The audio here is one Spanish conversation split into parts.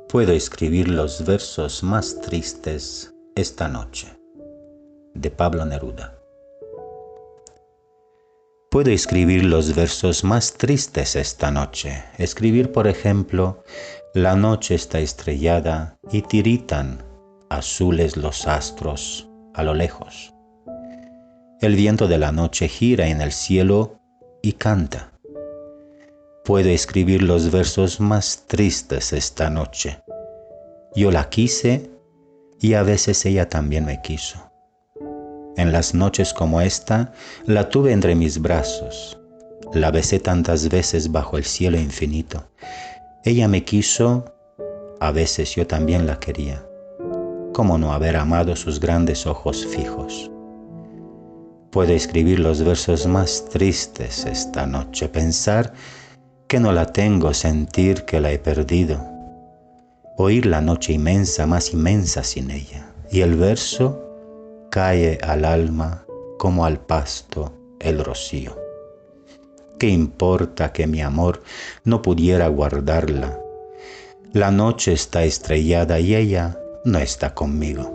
Puedo escribir los versos más tristes esta noche, de Pablo Neruda. Puedo escribir los versos más tristes esta noche. Escribir, por ejemplo, la noche está estrellada y tiritan azules los astros a lo lejos. El viento de la noche gira en el cielo y canta. Puedo escribir los versos más tristes esta noche. Yo la quise y a veces ella también me quiso. En las noches como esta, la tuve entre mis brazos. La besé tantas veces bajo el cielo infinito. Ella me quiso, a veces yo también la quería. ¿Cómo no haber amado sus grandes ojos fijos? Puedo escribir los versos más tristes esta noche, pensar que no la tengo, sentir que la he perdido, oír la noche inmensa, más inmensa sin ella, y el verso cae al alma como al pasto el rocío. ¿Qué importa que mi amor no pudiera guardarla? La noche está estrellada y ella no está conmigo.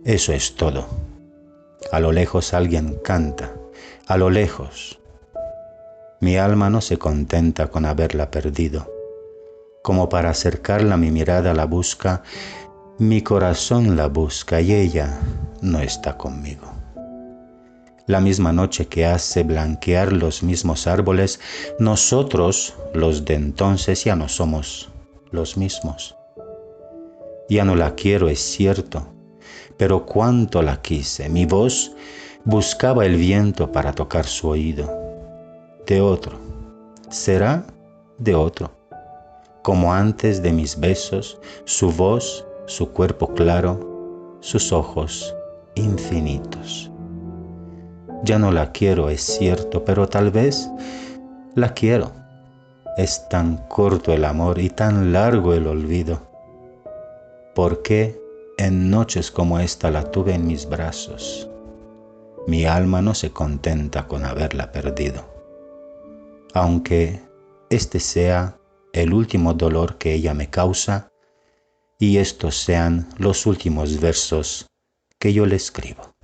Eso es todo. A lo lejos alguien canta, a lo lejos. Mi alma no se contenta con haberla perdido. Como para acercarla mi mirada la busca, mi corazón la busca y ella no está conmigo. La misma noche que hace blanquear los mismos árboles, nosotros, los de entonces, ya no somos los mismos. Ya no la quiero, es cierto, pero cuánto la quise. Mi voz buscaba el viento para tocar su oído. De otro, será de otro. Como antes de mis besos, su voz, su cuerpo claro, sus ojos infinitos. Ya no la quiero, es cierto, pero tal vez la quiero. Es tan corto el amor y tan largo el olvido. ¿Por qué en noches como esta la tuve en mis brazos? Mi alma no se contenta con haberla perdido. Aunque este sea el último dolor que ella me causa y estos sean los últimos versos que yo le escribo.